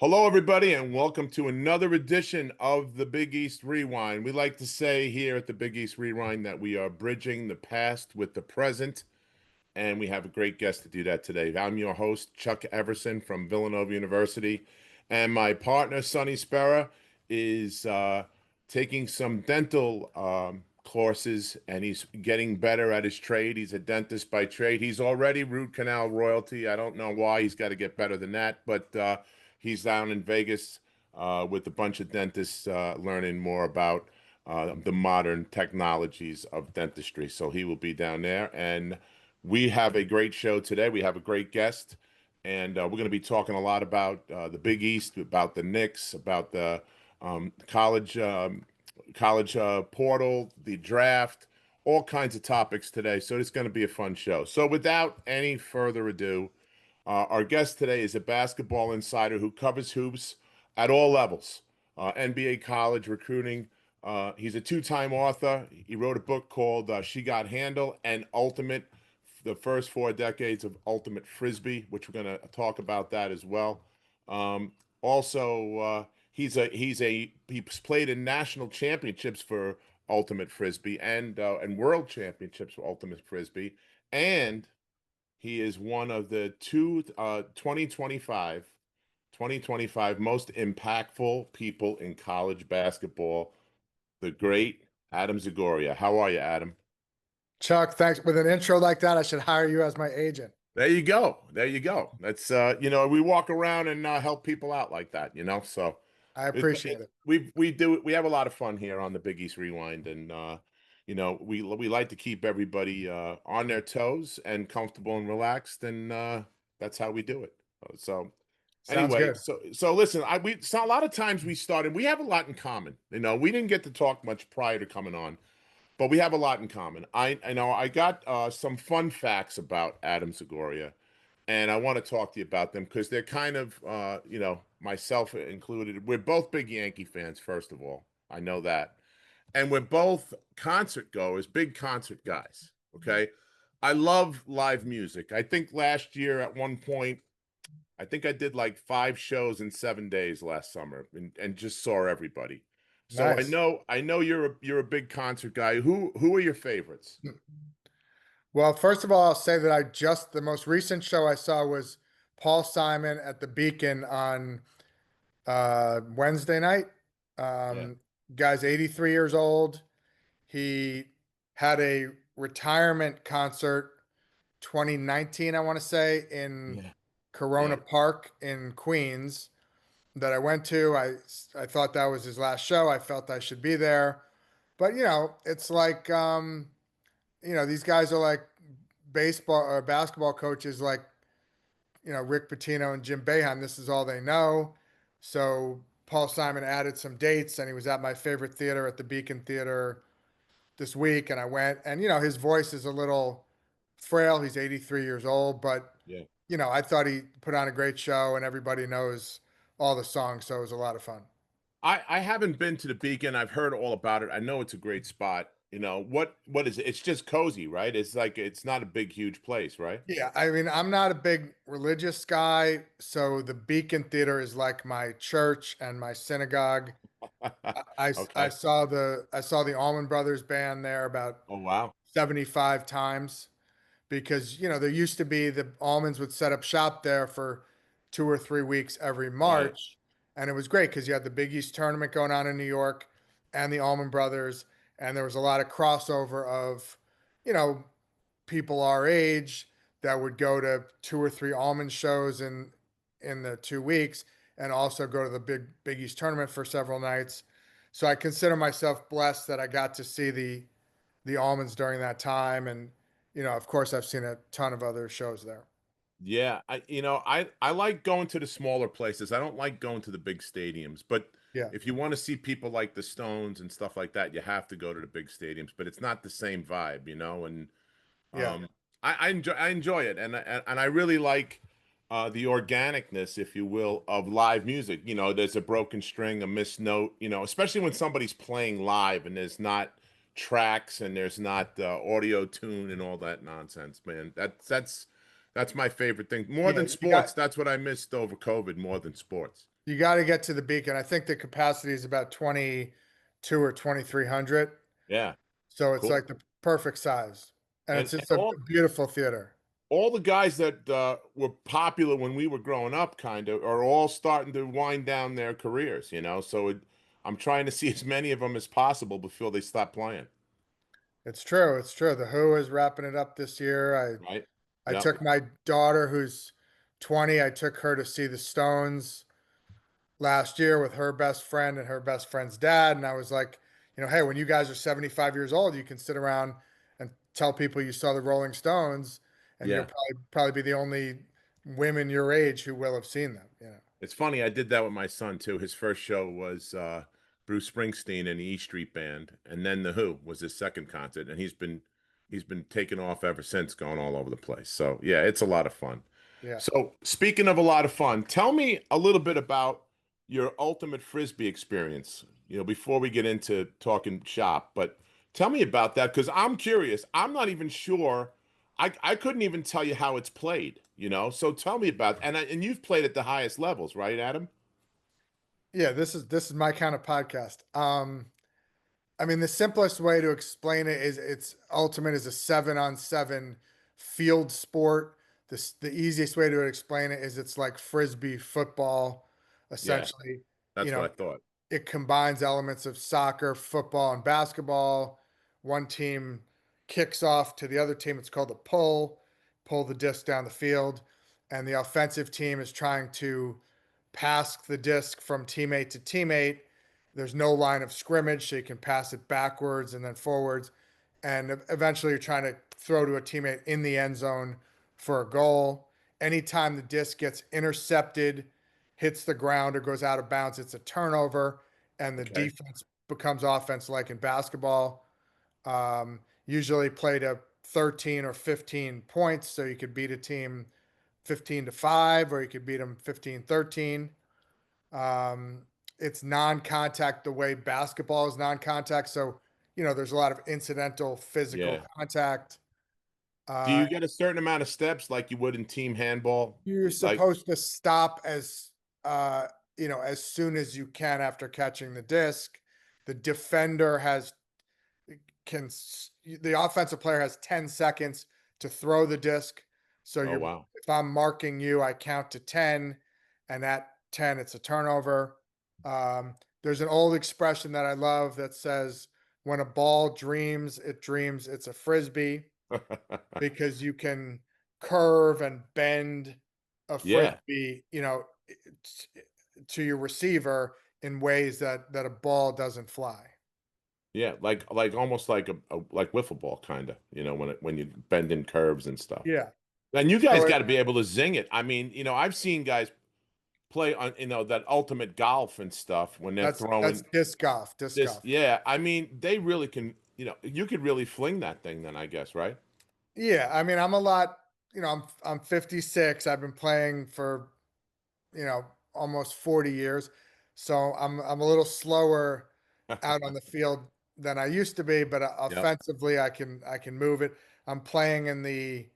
Hello, everybody, and welcome to another edition of the Big East Rewind. We like to say here at the Big East Rewind that we are bridging the past with the present, and we have a great guest to do that today. I'm your host, Chuck Everson from Villanova University, and my partner, Sonny Spera, is taking some dental courses, and he's getting better at his trade. He's a dentist by trade. He's already root canal royalty. I don't know why he's got to get better than that, but he's down in Vegas with a bunch of dentists learning more about the modern technologies of dentistry. So he will be down there, and we have a great show today. We have a great guest, and we're going to be talking a lot about the Big East, about the Knicks, about the college portal, the draft, all kinds of topics today. So it's going to be a fun show. So without any further ado, our guest today is a basketball insider who covers hoops at all levels, NBA, college, recruiting. He's a two-time author. He wrote a book called She Got Handle and Ultimate, the first 4 decades of Ultimate Frisbee, which we're going to talk about that as well. Also, he's played in national championships for Ultimate Frisbee and world championships for Ultimate Frisbee, and he is one of the 2025 most impactful people in college basketball, the great Adam Zagoria. How are you, Adam? Chuck, thanks. With an intro like that, I should hire you as my agent. There you go. There you go. That's we walk around and help people out like that, So I appreciate it. we have a lot of fun here on the Big East Rewind, and we like to keep everybody on their toes and comfortable and relaxed, and that's how we do it. So Sounds anyway, good. so listen, a lot of times we have a lot in common. We didn't get to talk much prior to coming on, but we have a lot in common. I know I got some fun facts about Adam Zagoria, and I want to talk to you about them because they're kind of, myself included. We're both big Yankee fans, first of all. I know that. And we're both concert goers, big concert guys. Okay. I love live music. I think last year at one point, I think I did like 5 shows in 7 days last summer and just saw everybody. So I Nice. know I know you're a big concert guy. Who are your favorites? Well, first of all, I'll say that the most recent show I saw was Paul Simon at the Beacon on Wednesday night. Yeah. Guy's 83 years old. He had a retirement concert 2019, I want to say, in Yeah. Corona Yeah. Park in Queens that I went to. I thought that was his last show. I felt I should be there. But it's like these guys are like baseball or basketball coaches like Rick Pitino and Jim Boeheim. This is all they know. So Paul Simon added some dates, and he was at my favorite theater at the Beacon Theater this week, and I went. And his voice is a little frail. He's 83 years old, but Yeah. I thought he put on a great show, and everybody knows all the songs, so it was a lot of fun. I haven't been to the Beacon. I've heard all about it. I know it's a great spot. What is it? It's just cozy, right? It's like it's not a big, huge place, right? Yeah, I mean, I'm not a big religious guy, so the Beacon Theater is like my church and my synagogue. I Okay. saw the Allman Brothers band there about Oh, wow. 75 times because there used to be the Allmans would set up shop there for 2 or 3 weeks every Right. March, and it was great because you had the Big East tournament going on in New York and the Allman Brothers, and there was a lot of crossover of you know people our age that would go to 2 or 3 Allman shows in the 2 weeks and also go to the Big East tournament for several nights. So I consider myself blessed that I got to see the Almonds during that time. And, of course, I've seen a ton of other shows there. Yeah, I like going to the smaller places. I don't like going to the big stadiums, but Yeah. if you want to see people like the Stones and stuff like that, you have to go to the big stadiums, but it's not the same vibe. And Yeah. um I enjoy it, and I really like the organicness, if you will, of live music. There's a broken string, a missed note, especially when somebody's playing live and there's not tracks and there's not audio tune and all that nonsense, man. That's my favorite thing. More Yeah. than You got, sports, that's what I missed over COVID more than sports. You got to get to the Beacon. I think the capacity is about 22 or 2,300. Yeah, So it's cool. like the perfect size. And it's And just a beautiful theater. all the guys that were popular when we were growing up, kind of, are all starting to wind down their careers. So I'm trying to see as many of them as possible before they stop playing. It's true. It's true. The Who is wrapping it up this year. Right? I Yep. took my daughter who's 20, I took her to see the Stones last year with her best friend and her best friend's dad. And I was like, hey, when you guys are 75 years old, you can sit around and tell people you saw the Rolling Stones, and you'll Yeah. probably be the only women your age who will have seen them. It's funny. I did that with my son too. His first show was Bruce Springsteen and the E Street Band, and then the Who was his second concert, and he's been taking off ever since, going all over the place. So yeah, it's a lot of fun. Yeah. So speaking of a lot of fun, tell me a little bit about your ultimate frisbee experience. Before we get into talking shop, but tell me about that because I'm curious. I'm not even sure. I couldn't even tell you how it's played. So tell me about and you've played at the highest levels, right, Adam? Yeah, this is my kind of podcast. I mean, the simplest way to explain it is it's ultimate is a 7-on-7 field sport. The easiest way to explain it is it's like frisbee football, Yeah, essentially. You that's what know, I thought. it combines elements of soccer, football, and basketball. One team kicks off to the other team. It's called a pull the disc down the field. And the offensive team is trying to pass the disc from teammate to teammate. There's no line of scrimmage, so you can pass it backwards and then forwards. And eventually you're trying to throw to a teammate in the end zone for a goal. Anytime the disc gets intercepted, hits the ground, or goes out of bounds, it's a turnover, and the Okay. defense becomes offense like in basketball. Usually played to 13 or 15 points, so you could beat a team 15-5, or you could beat them 15-13. Um, it's non-contact the way basketball is non-contact. So, there's a lot of incidental physical Yeah. contact. Do Uh, you get a certain amount of steps like you would in team handball? you're Like, supposed to stop uh, as soon as you can after catching the disc. The defender can the offensive player has 10 seconds to throw the disc. So oh wow. if I'm marking you, I count to 10, and at 10 it's a turnover. There's an old expression that I love that says when a ball dreams, it dreams it's a frisbee, because you can curve and bend a Yeah. frisbee, to your receiver in ways that a ball doesn't fly. Yeah, like almost like a like wiffle ball kind of, when you bend in curves and stuff. Yeah. And you guys So got to be able to zing it. I mean, I've seen guys play on, that ultimate golf and stuff when they're that's throwing disc golf, disc this. golf. Yeah, I mean, they really can, you could really fling that thing then, I guess, right? Yeah, I mean, I'm 56. I've been playing for, almost 40 years. So I'm a little slower out on the field than I used to be, but Yep. offensively I can move it. I'm playing in the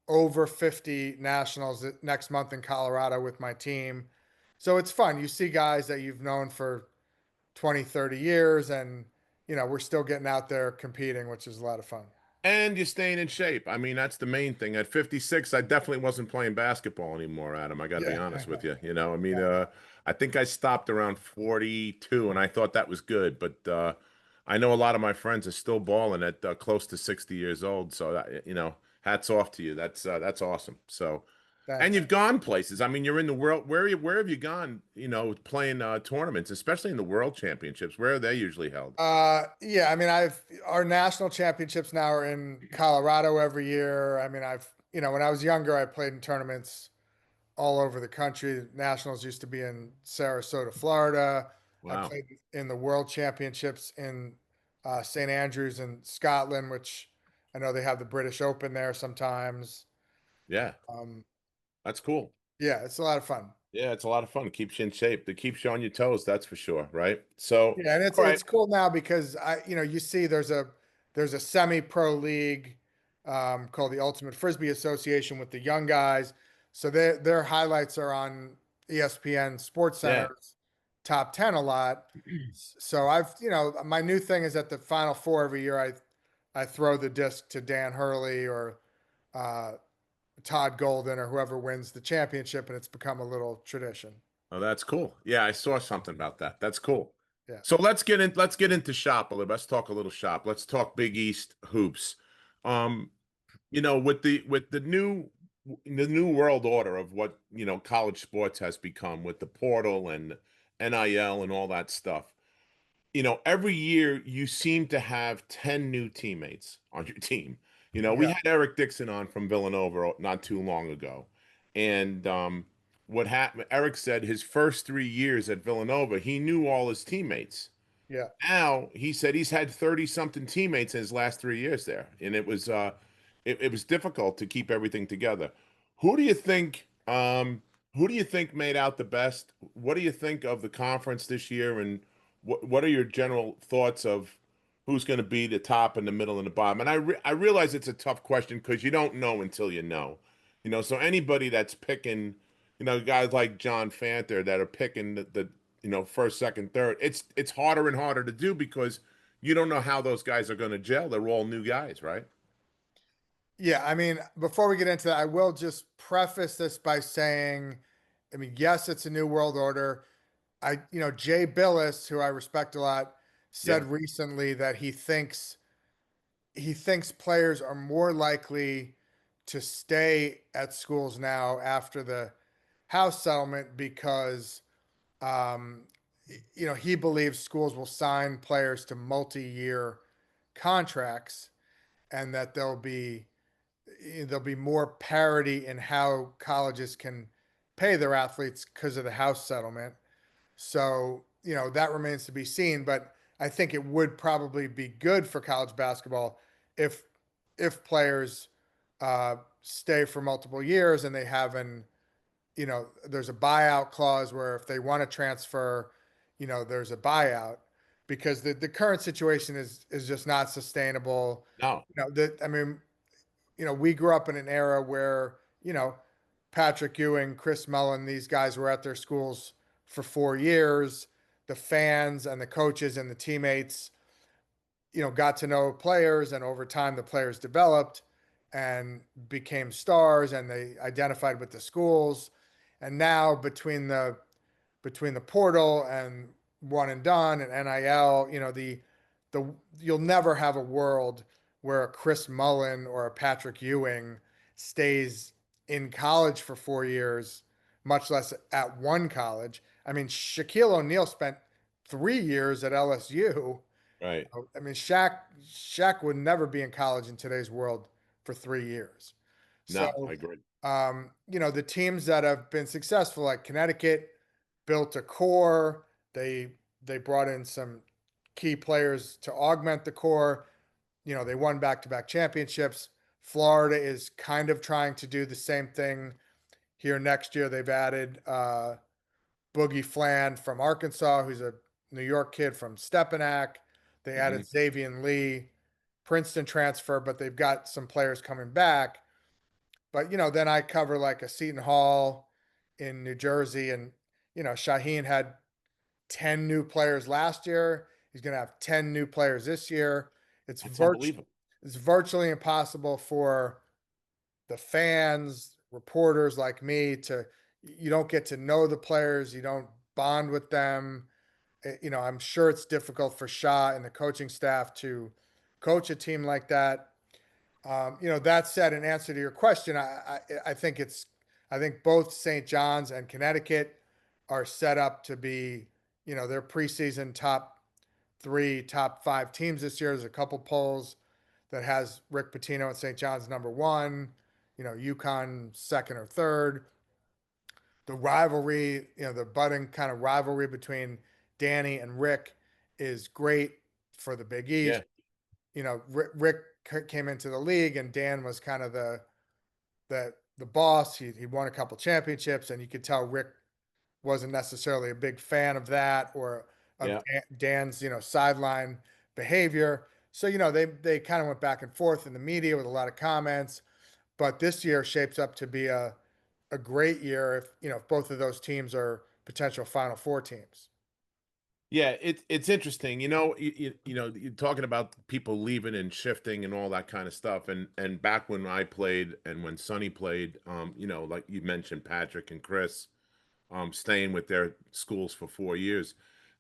over 50 nationals next month in Colorado with my team. So it's fun. You see guys that you've known for 20, 30 years, and we're still getting out there competing, which is a lot of fun. And you're staying in shape. I mean, that's the main thing. At 56, I definitely wasn't playing basketball anymore, Adam. I got to be Yeah. honest with you. I mean, Yeah. I think I stopped around 42, and I thought that was good. But I know a lot of my friends are still balling at close to 60 years old. So hats off to you. That's awesome. So, and Thanks. you've gone places. I mean, you're in the world. Where have you gone? Playing tournaments, especially in the World Championships. Where are they usually held? Yeah, I mean, our national championships now are in Colorado every year. I mean, when I was younger, I played in tournaments all over the country. Nationals used to be in Sarasota, Florida. I Wow. played in the World Championships in St. Andrews in Scotland, which I know they have the British Open there sometimes. Yeah, Um, that's cool. yeah, it's a lot of fun. Yeah, it's a lot of fun. It keeps you in shape. It keeps you on your toes, that's for sure, right? So, Yeah, and it's all right. it's cool now because you see there's a semi-pro league called the Ultimate Frisbee Association with the young guys. So their highlights are on ESPN Sports Yeah. Center's top 10 a lot. So my new thing is at the Final Four every year, I throw the disc to Dan Hurley or uh, Todd Golden or whoever wins the championship, and it's become a little tradition. Oh, that's cool. Yeah, I saw something about that. That's cool. Yeah. So let's get into shop a little. Let's talk a little shop. Let's talk Big East hoops. Um, with the new world order of what, college sports has become with the portal and NIL and all that stuff. Every year you seem to have 10 new teammates on your team. We Yeah. had Eric Dixon on from Villanova not too long ago. And what happened, Eric said his first 3 years at Villanova, he knew all his teammates. Yeah. Now he said he's had 30 something teammates in his last 3 years there. And it was difficult to keep everything together. Who do you think who do you think made out the best? What do you think of the conference this year, and what are your general thoughts of who's going to be the top and the middle and the bottom? And I realize it's a tough question because you don't know until you know. So anybody that's picking, guys like John Fanter that are picking the first, second, third, it's harder and harder to do because you don't know how those guys are going to gel. They're all new guys, right? Yeah. I mean, before we get into that, I will just preface this by saying, I mean, yes, it's a new world order. Jay Billis, who I respect a lot, Yeah. said recently that he thinks players are more likely to stay at schools now after the house settlement because um, he believes schools will sign players to multi-year contracts and that there'll be more parity in how colleges can pay their athletes because of the house settlement. So, that remains to be seen, but I think it would probably be good for college basketball if players stay for multiple years and they have there's a buyout clause where if they want to transfer, there's a buyout because the current situation is just not sustainable. No. I mean, we grew up in an era where, Patrick Ewing, Chris Mullen, these guys were at their schools for 4 years. The fans and the coaches and the teammates, got to know players, and over time the players developed and became stars and they identified with the schools. And now between the portal and one and done and NIL, the you'll never have a world where a Chris Mullen or a Patrick Ewing stays in college for 4 years, much less at one college. I mean, Shaquille O'Neal spent 3 years at LSU. Right. I mean, Shaq would never be in college in today's world for 3 years. No, I So, agree. the teams that have been successful, like Connecticut, built a core. They brought in some key players to augment the core. They won back-to-back championships. Florida is kind of trying to do the same thing here next year. They've added Boogie Fland from Arkansas, who's a New York kid from Stepinac. They Hmm. added Xavier Lee, Princeton transfer, but they've got some players coming back. But then I cover like a Seton Hall in New Jersey, and Shaheen had 10 new players last year. He's going to have 10 new players this year. It's That's virtually unbelievable. it's virtually impossible for the fans, reporters like me to you don't get to know the players, you don't bond with them. I'm sure it's difficult for Shah and the coaching staff to coach a team like that. That said, in answer to your question, I think both St. John's and Connecticut are set up to be, their preseason top three, top five teams this year. There's a couple polls that has Rick Pitino and St. John's number one, UConn second or third. The rivalry, the budding kind of rivalry between Danny and Rick is great for the Big East. Yeah. Rick came into the league and Dan was kind of the boss. He won a couple championships, and you could tell Rick wasn't necessarily a big fan of that or of Yeah. Dan's sideline behavior. So they kind of went back and forth in the media with a lot of comments. But this year shapes up to be a great year if, if both of those teams are potential Final Four teams. Yeah, it's interesting. You're talking about people leaving and shifting and all that kind of stuff. And back when I played and when Sonny played, like you mentioned, Patrick and Chris, staying with their schools for 4 years.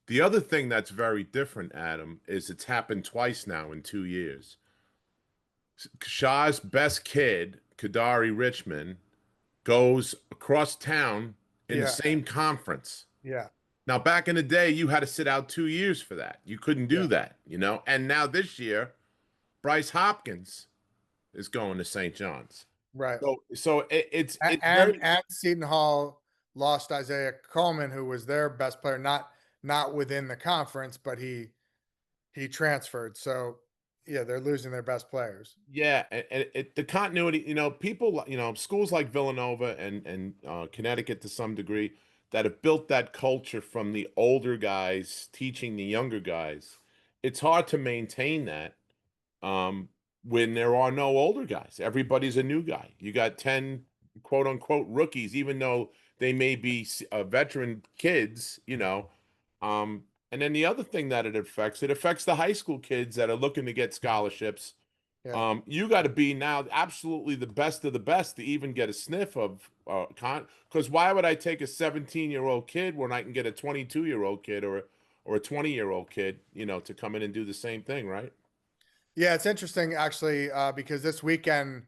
The other thing that's very different, Adam, is it's happened twice now in 2 years. Shaw's best kid, Kadari Richmond, goes across town in the Yeah, same conference. yeah, Now, back in the day, you had to sit out 2 years for that. You couldn't yeah, do that. And now this year, Bryce Hopkins is going to St. John's. right. So it's And Seton Hall lost Isaiah Coleman, who was their best player, not within the conference, but he transferred. So yeah, they're losing their best players. yeah, and the continuity. People, schools like Villanova and Connecticut to some degree that have built that culture from the older guys teaching the younger guys. It's hard to maintain that um, when there are no older guys. Everybody's a new guy. You got 10 quote unquote rookies, even though they may be veteran kids. And then the other thing that it affects the high school kids that are looking to get scholarships. Yeah. You got to be now absolutely the best of the best to even get a sniff of because why would I take a 17-year-old kid when I can get a 22-year-old kid or a 20-year-old kid, to come in and do the same thing, right? Yeah, it's interesting actually, because this weekend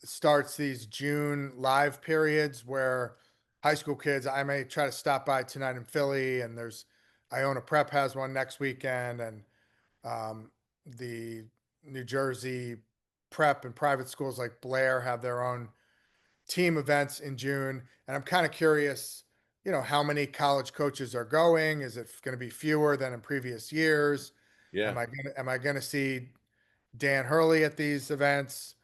starts these June live periods where high school kids, I may try to stop by tonight in Philly, and there's Iona Prep has one next weekend, and the New Jersey prep and private schools like Blair have their own team events in June. And I'm kind of curious, how many college coaches are going? Is it going to be fewer than in previous years? Yeah. Am I gonna see Dan Hurley at these events?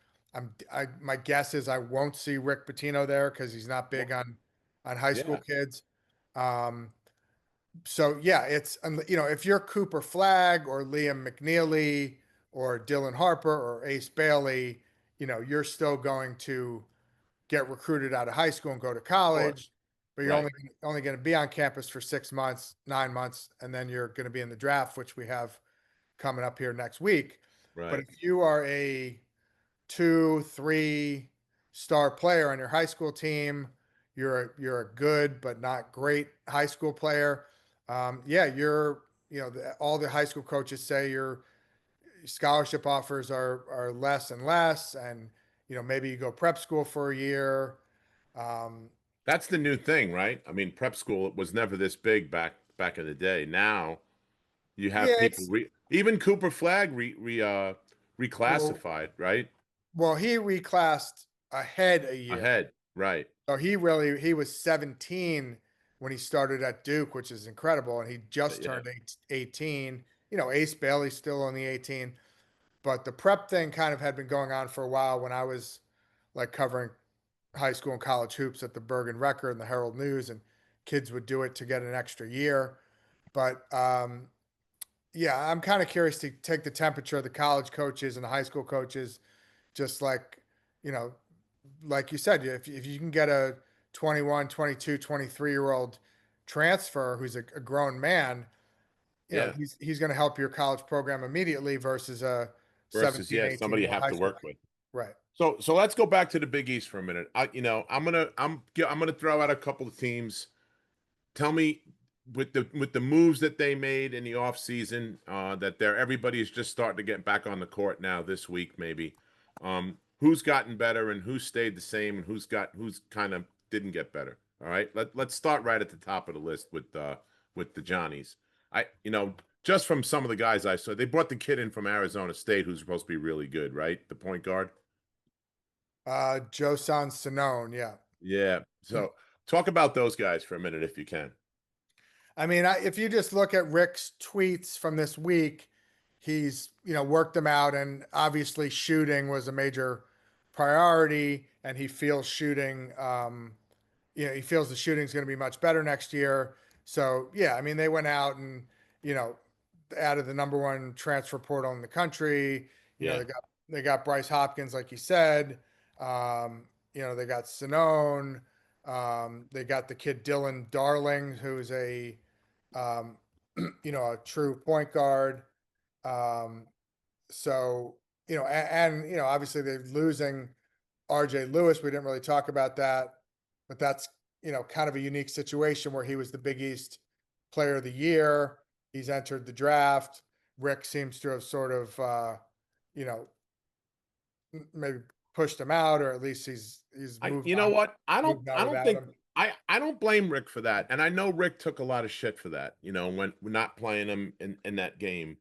My guess is I won't see Rick Pitino there because he's not big on high school Yeah. kids. Um, so yeah, if you're Cooper Flagg or Liam McNeely or Dylan Harper or Ace Bailey, you're still going to get recruited out of high school and go to Of course. college, but you're Right. only going to be on campus for 6 months, 9 months, and then you're going to be in the draft, which we have coming up here next week. But Right. if you are a 2, 3 star player on your high school team, you're a good but not great high school player. Yeah, all the high school coaches say your scholarship offers are less and less, and maybe you go prep school for a year. Um, That's the new thing, right? I mean, prep school it was never this big back in the day. Now you have yeah, people it's even Cooper Flag well, reclassified, right? he reclassed ahead a year. Ahead, right? So he was 17 when he started at Duke, which is incredible, and he just Yeah, turned 18. Ace Bailey's still only 18, but the prep thing kind of had been going on for a while when I was like covering high school and college hoops at the Bergen Record and the Herald News, and kids would do it to get an extra year. But yeah, I'm kind of curious to take the temperature of the college coaches and the high school coaches, just you know, like you said, if you can get a 21, 22, 23-year-old transfer who's a grown man, yeah. he's going to help your college program immediately versus a Versus 17, yeah, 18 somebody year you old have high to school work kid. with. Right. So let's go back to the Big East for a minute. I'm gonna throw out a couple of teams. Tell me with the moves that they made in the offseason, that everybody is just starting to get back on the court now this week, maybe. Who's gotten better and who's stayed the same and who's kind of didn't get better. All right. Let's start right at the top of the list with the Johnnies. Just from some of the guys I saw, they brought the kid in from Arizona State who's supposed to be really good, right? The point guard. Joe San Sinone, yeah. Yeah. So talk about those guys for a minute if you can. I mean, if you just look at Rick's tweets from this week, he's worked them out, and obviously shooting was a major priority, and he feels he feels the shooting is going to be much better next year. So yeah, I mean, they went out and you know added the number one transfer portal in the country. Yeah. They got Bryce Hopkins, like you said. They got Sinone. They got the kid Dylan Darling, who's um, a true point guard. Um, so, obviously they're losing RJ Lewis. We didn't really talk about that, but that's, kind of a unique situation where he was the Big East player of the year. He's entered the draft. Rick seems to have sort of, you know, maybe pushed him out, or at least he's You know what? moved on I don't without think him. I don't blame Rick for that. And I know Rick took a lot of shit for that, when we're not playing him in that game.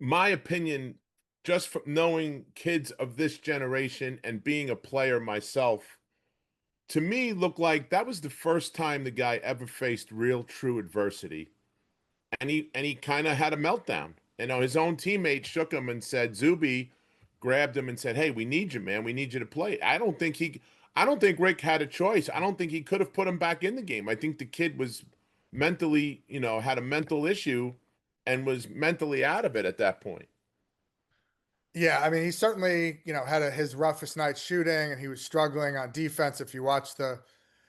My opinion, just from knowing kids of this generation and being a player myself, to me looked like that was the first time the guy ever faced real true adversity. And he kind of had a meltdown. His own teammate shook him and said, Zuby grabbed him and said, "Hey, we need you, man. We need you to play." I don't think Rick had a choice. I don't think he could have put him back in the game. I think the kid was mentally, had a mental issue and was mentally out of it at that point. Yeah, I mean, he certainly, had his roughest night shooting, and he was struggling on defense. If you watch the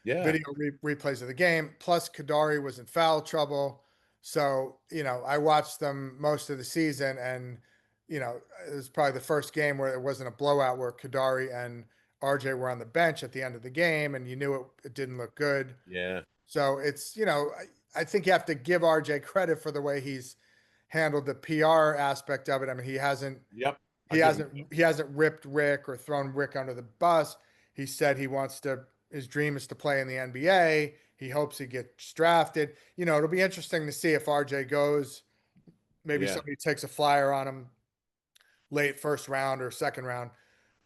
Yeah, video replays of the game. Plus, Kadari was in foul trouble. So, I watched them most of the season, and, it was probably the first game where it wasn't a blowout where Kadari and RJ were on the bench at the end of the game, and you knew it didn't look good. yeah. So it's, I think you have to give RJ credit for the way he's handled the PR aspect of it. I mean, he hasn't Yep. he I'll give him. hasn't he hasn't ripped Rick or thrown Rick under the bus. He said his dream is to play in the NBA. He hopes he gets drafted. It'll be interesting to see if RJ goes. Maybe Yeah. somebody takes a flyer on him late first round or second round.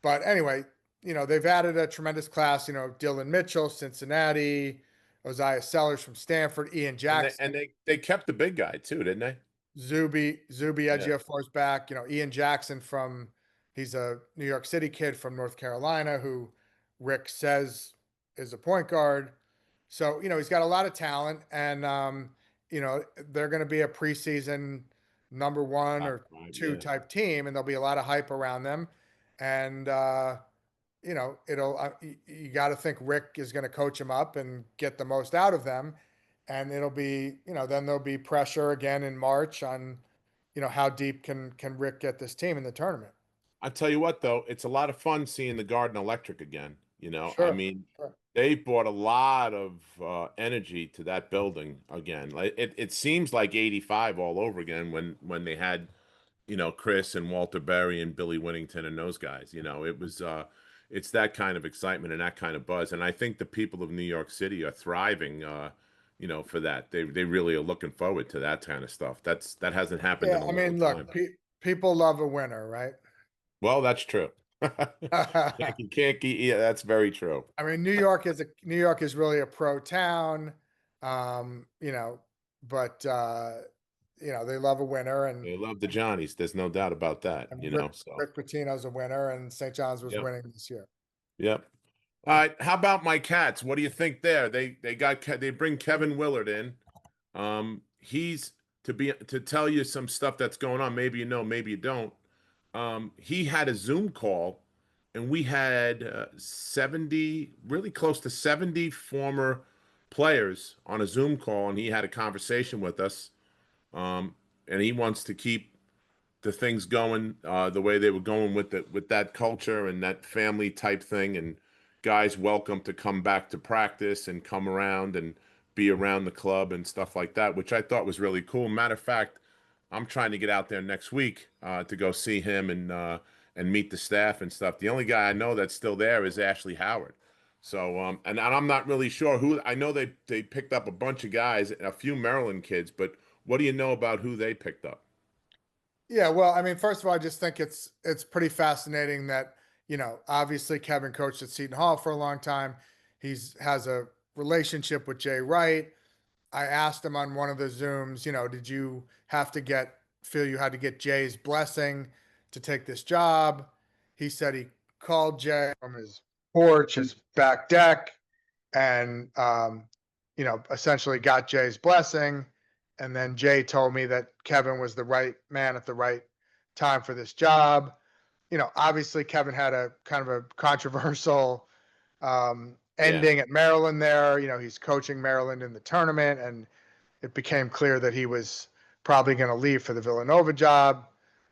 But anyway, they've added a tremendous class. Dylan Mitchell, Cincinnati, Osiah Sellers from Stanford, Ian And they Jackson, and they kept the big guy too, didn't they? Zuby Yeah. Ejiofor is back. Ian Jackson he's a New York City kid from North Carolina who Rick says is a point guard. So, he's got a lot of talent, and, they're going to be a preseason number one Top or five, two yeah. type team, and there'll be a lot of hype around them. And, you got to think Rick is going to coach them up and get the most out of them. And it'll be, then there'll be pressure again in March on, how deep can Rick get this team in the tournament? I tell you what, though, it's a lot of fun seeing the Garden Electric again. I Sure. mean, Sure. they brought a lot of energy to that building again. Like it seems like '85 all over again when they had Chris and Walter Berry and Billy Whittington and those guys. It's that kind of excitement and that kind of buzz. And I think the people of New York City are thriving, for that. They really are looking forward to that kind of stuff. That hasn't happened Yeah. in a I long mean, time. look, people love a winner, right? Well, that's true. Can't keep, yeah, that's very true. I mean, New York is really a pro town, um, you know, but they love a winner, They love the Johnnies. There's no doubt about that, and so. Rick Pitino's a winner, and St. John's was Yep. winning this year. Yep. All right. How about my Cats? What do you think there? They bring Kevin Willard in. He's to tell you some stuff that's going on. Maybe you know, maybe you don't. He had a Zoom call, and we had 70, really close to 70 former players on a Zoom call, and he had a conversation with us. And he wants to keep the things going the way they were going with that culture and that family type thing, and guys welcome to come back to practice and come around and be around the club and stuff like that, which I thought was really cool. Matter of fact, I'm trying to get out there next week to go see him and meet the staff and stuff. The only guy I know that's still there is Ashley Howard. So and I'm not really sure who. I know they picked up a bunch of guys, a few Maryland kids, but what do you know about who they picked up? Yeah, well, I mean, first of all, I just think it's pretty fascinating that, obviously Kevin coached at Seton Hall for a long time. He's has a relationship with Jay Wright. I asked him on one of the Zooms, did you feel you had to get Jay's blessing to take this job? He said he called Jay from his porch, his back deck, and essentially got Jay's blessing. And then Jay told me that Kevin was the right man at the right time for this job. Obviously Kevin had a kind of a controversial Yeah. ending at Maryland there. He's coaching Maryland in the tournament, and it became clear that he was probably going to leave for the Villanova job.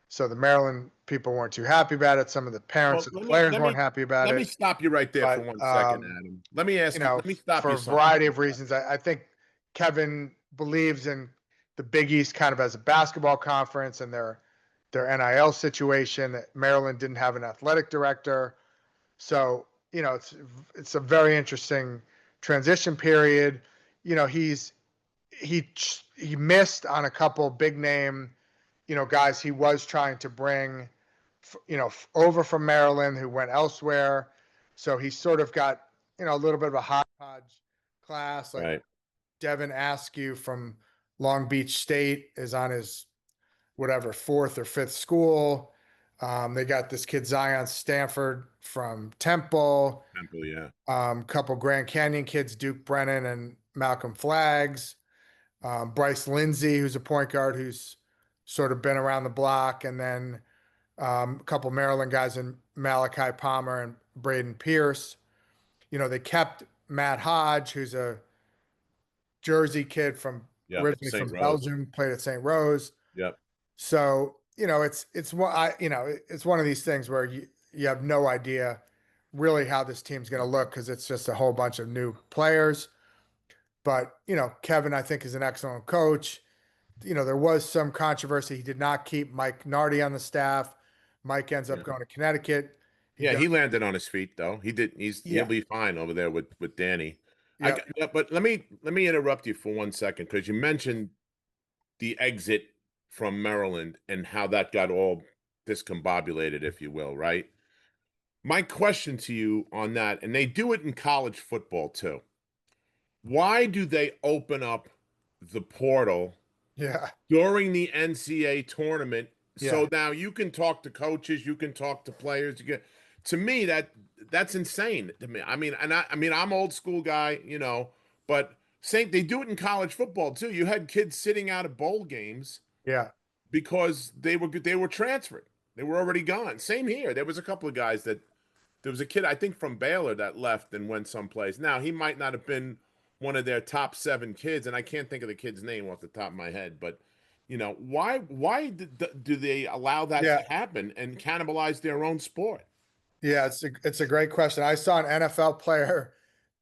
So the Maryland people weren't too happy about it. Some of the parents Well, of the players weren't happy about let me it. stop you right there for But 1 second, Adam. Let me ask you. Let me stop for you a something variety for of reasons, I think Kevin believes in the Big East kind of as a basketball conference and their NIL situation. That Maryland didn't have an athletic director, so it's a very interesting transition period. He he missed on a couple big name guys he was trying to bring over from Maryland who went elsewhere. So he sort of got a little bit of a hodgepodge class. Like Right. Devin Askew from Long Beach State is on his whatever fourth or fifth school. They got this kid Zion Stanford from Temple. Temple, yeah. Couple Grand Canyon kids, Duke Brennan and Malcolm Flaggs. Bryce Lindsey, who's a point guard who's sort of been around the block, and then a couple Maryland guys in Malachi Palmer and Braden Pierce. They kept Matt Hodge, who's a Jersey kid from Yep. originally St. from Rose. Belgium, played at St. Rose. Yep. So it's one of these things where you have no idea really how this team's going to look because it's just a whole bunch of new players. But Kevin, I think, is an excellent coach. There was some controversy. He did not keep Mike Nardi on the staff. Mike ends up Yeah. going to Connecticut. He Yeah, does, he landed on his feet though. He did. He'll yeah, be fine over there with Danny. yeah, Yeah, but let me interrupt you for 1 second because you mentioned the exit from Maryland and how that got all discombobulated, if you will, right? My question to you on that, and they do it in college football too. Why do they open up the portal yeah, during the NCAA tournament? yeah, So now you can talk to coaches, you can talk to players. To me, that's insane to me. I mean, I'm old school guy, but same they do it in college football too. You had kids sitting out of bowl games yeah, because they were transferred. They were already gone. Same here. There was a couple of guys that there was a kid I think from Baylor that left and went someplace. Now he might not have been one of their top 7 kids, and I can't think of the kid's name off the top of my head. But why do they allow that yeah, to happen and cannibalize their own sport? yeah. It's a great question. I saw an NFL player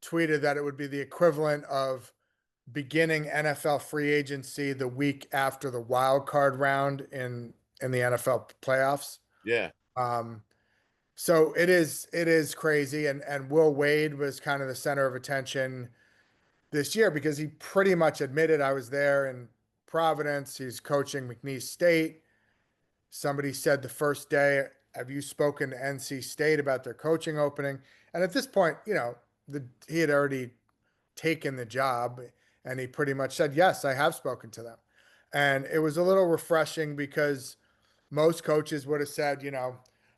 tweeted that it would be the equivalent of beginning NFL free agency the week after the wild card round in the NFL playoffs. Yeah, Um, so it is crazy, and Will Wade was kind of the center of attention this year because he pretty much admitted I was there in Providence. He's coaching McNeese State. Somebody said the first day, "Have you spoken to NC State about their coaching opening?" And at this point, he had already taken the job, and he pretty much said, "Yes, I have spoken to them." And it was a little refreshing because most coaches would have said,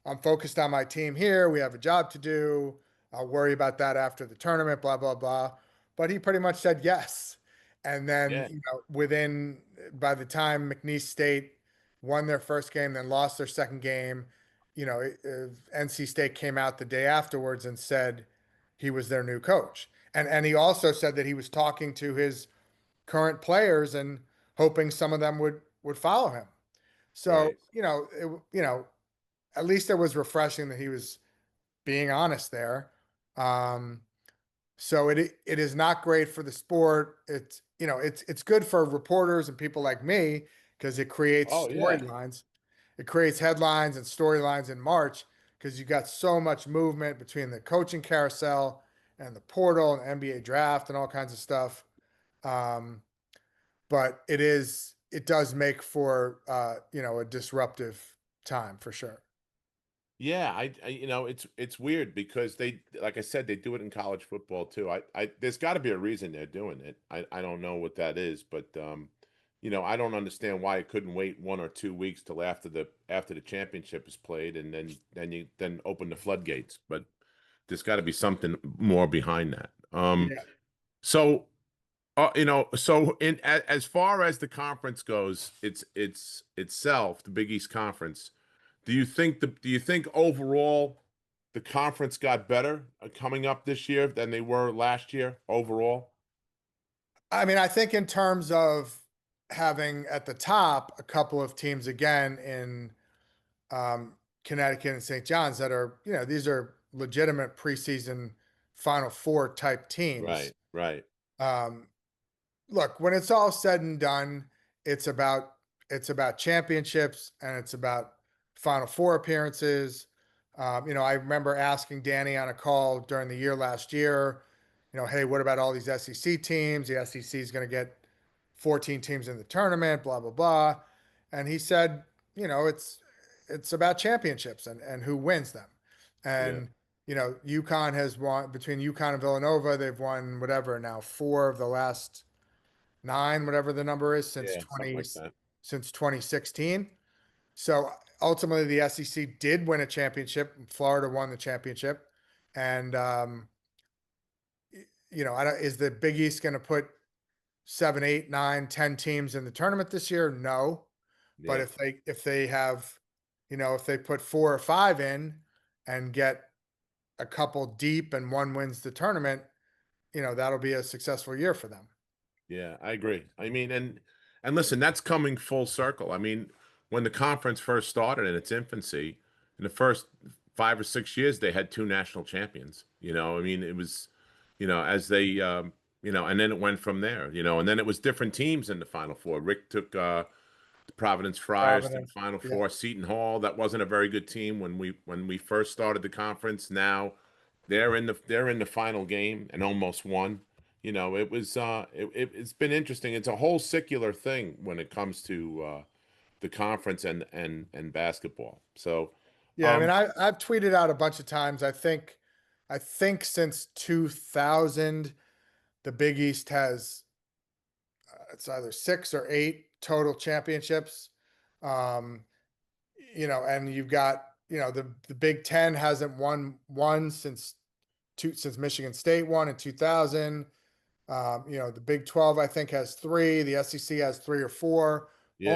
I'm focused on my team here. We have a job to do. I'll worry about that after the tournament, blah, blah, blah. But he pretty much said yes. And then, yeah, by the time McNeese State won their first game, then lost their second game, NC State came out the day afterwards and said he was their new coach. And he also said that he was talking to his current players and hoping some of them would follow him. So, right. at least it was refreshing that he was being honest there. Um, so it is not great for the sport. It's good for reporters and people like me because it creates Oh yeah, storylines. It creates headlines and storylines in March because you got so much movement between the coaching carousel and the portal and NBA draft and all kinds of stuff. Um, but it does make for a disruptive time for sure. yeah. It's weird because they, like I said, they do it in college football too. There's got to be a reason they're doing it. I don't know what that is, but I don't understand why it couldn't wait 1 or 2 weeks till after the championship is played, and then open the floodgates. But there's got to be something more behind that. Yeah. So as far as the conference goes, it's itself, the Big East Conference. Do you think overall the conference got better coming up this year than they were last year overall? I mean, I think in terms of having at the top a couple of teams again in um, Connecticut and St. John's that are, these are legitimate preseason Final Four type teams. Right, right. Um, Look, when it's all said and done, it's about it's about championships and it's about Final Four appearances. I remember asking Danny on a call during the year last year, hey, what about all these SEC teams? The SEC is going to get 14 teams in the tournament, blah blah blah, and he said, it's about championships and who wins them, Yeah, and UConn has won between UConn and Villanova. They've won whatever now, four of the last nine, whatever the number is, yeah, something like that. since 2016. So ultimately, the SEC did win a championship. Florida won the championship, and I don't, is the Big East going to put seven, eight, nine, 10 teams in the tournament this year? No, but Yeah, if they have, if they put four or five in and get a couple deep and one wins the tournament, that'll be a successful year for them. yeah, I agree. I mean, and listen, that's coming full circle. I mean, when the conference first started in its infancy, in the first 5 or 6 years, they had two national champions. I mean, it was, as they, and then it went from there. And then it was different teams in the Final Four. Rick took the Providence Friars to the Providence, Final yeah, Four. Seton Hall, that wasn't a very good team when we first started the conference. Now they're in the final game and almost won. It was it's been interesting. It's a whole secular thing when it comes to the conference and basketball. So, yeah. I mean, um, I've tweeted out a bunch of times. I think since 2000, the Big East has it's either six or eight total championships. Um, and you've got the Big Ten hasn't won one since Michigan State won in 2000. The Big 12 I think has three. The SEC has three or four. yeah,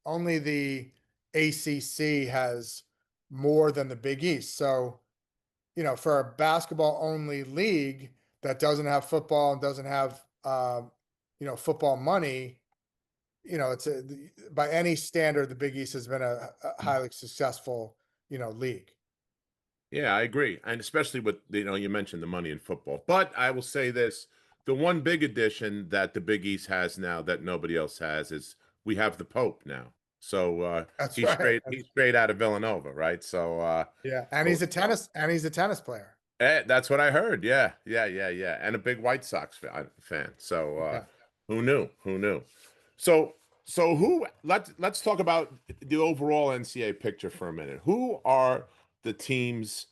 Only the ACC has more than the Big East. So for a basketball only league that doesn't have football and doesn't have football money, it's by any standard, the Big East has been a highly successful league. yeah, I agree, and especially with you mentioned the money in football. But I will say this: the one big addition that the Big East has now that nobody else has is we have the Pope now. So That's he's right. straight he's straight out of Villanova, right? So Yeah, and so, he's a tennis player. that's what I heard. Yeah, yeah, yeah, yeah, and a big White Sox fan. So Yeah. who knew? Who knew? So let's talk about the overall NCAA picture for a minute. Who are the teams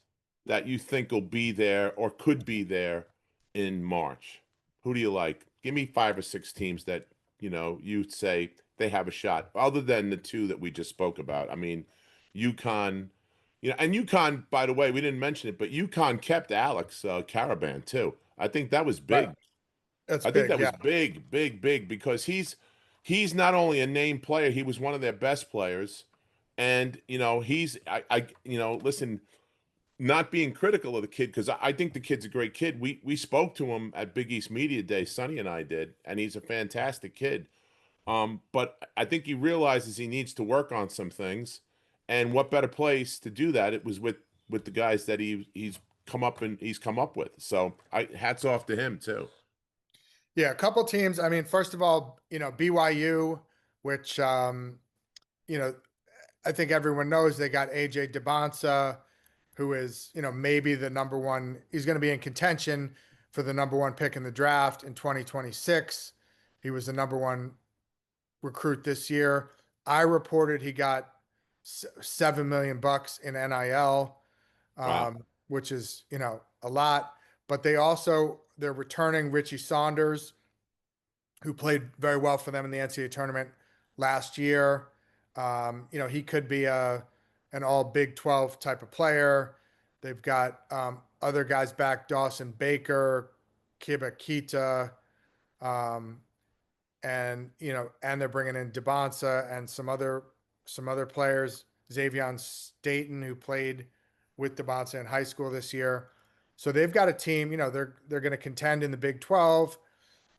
that you think will be there or could be there in March? Who do you like? Give me 5 or 6 teams that you'd say they have a shot, other than the two that we just spoke about. I mean, UConn, and UConn, by the way, we didn't mention it, but UConn kept Alex Caravan too. I think that was Right. big. That's I think big. that was Yeah. big, big, big because he's not only a name player, he was one of their best players. And he's I listen, not being critical of the kid because I think the kid's a great kid. We spoke to him at Big East Media Day, Sonny and I did, and he's a fantastic kid. But I think he realizes he needs to work on some things, and what better place to do that? It was with the guys that he's come up with. So I hats off to him too. Yeah. A couple teams. I mean, first of all, BYU, which you know, I think everyone knows they got AJ DeBonsa, who is, maybe the number one. He's going to be in contention for the number one pick in the draft in 2026. He was the number one recruit this year. I reported he got $7 million in NIL, Wow. which is a lot. But they're returning Richie Saunders, who played very well for them in the NCAA tournament last year. He could be an all Big 12 type of player. They've got other guys back, Dawson Baker, Kiba Kita, um, and they're bringing in DeBonsa and some other players, Xavier Staten, who played with DeBonsa in high school this year. So they've got a team, they're going to contend in the Big 12.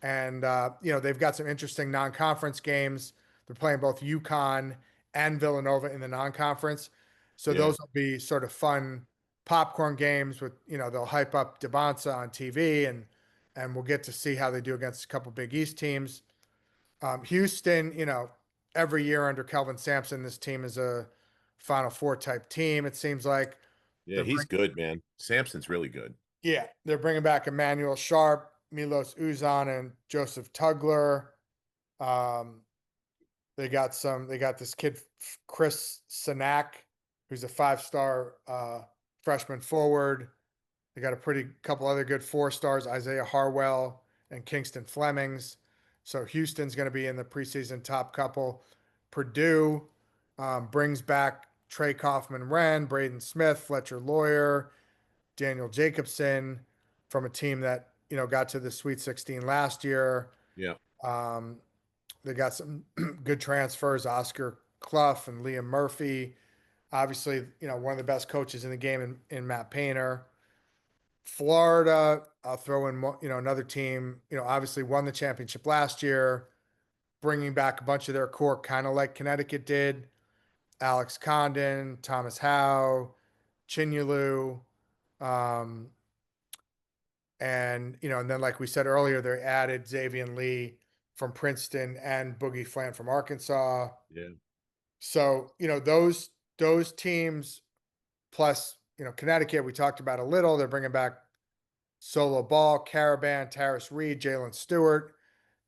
And, they've got some interesting non-conference games. They're playing both UConn and Villanova in the non-conference. So Yeah. those will be sort of fun popcorn games with, they'll hype up DeBonsa on TV and we'll get to see how they do against a couple Big East teams. Houston, every year under Kelvin Sampson, this team is a Final Four type team. It seems like Yeah, they're he's good, man. Samson's really good. they're bringing back Emmanuel Sharp, Milos Uzan, and Joseph Tugler. Um, they got this kid Chris Sanak, who's a 5-star freshman forward. They got a pretty couple other good 4 stars, Isaiah Harwell and Kingston Flemings. So Houston's going to be in the preseason top couple. Purdue brings back Trey Kaufman-Wren, Braden Smith, Fletcher Lawyer, Daniel Jacobson from a team that got to the Sweet 16 last year. Yeah. Um, they got some good transfers, Oscar Clough and Liam Murphy. Obviously, one of the best coaches in the game in Matt Painter. Florida, I'll throw in, another team, obviously won the championship last year, bringing back a bunch of their core, kind of like Connecticut did. Alex Condon, Thomas Howe, Chinyulu, um, and then like we said earlier, they added Xavier Lee from Princeton and Boogie Flant from Arkansas. Yeah. So, those teams plus, Connecticut, we talked about a little. They're bringing back Solo Ball, Caravan, Taris Reed, Jalen Stewart.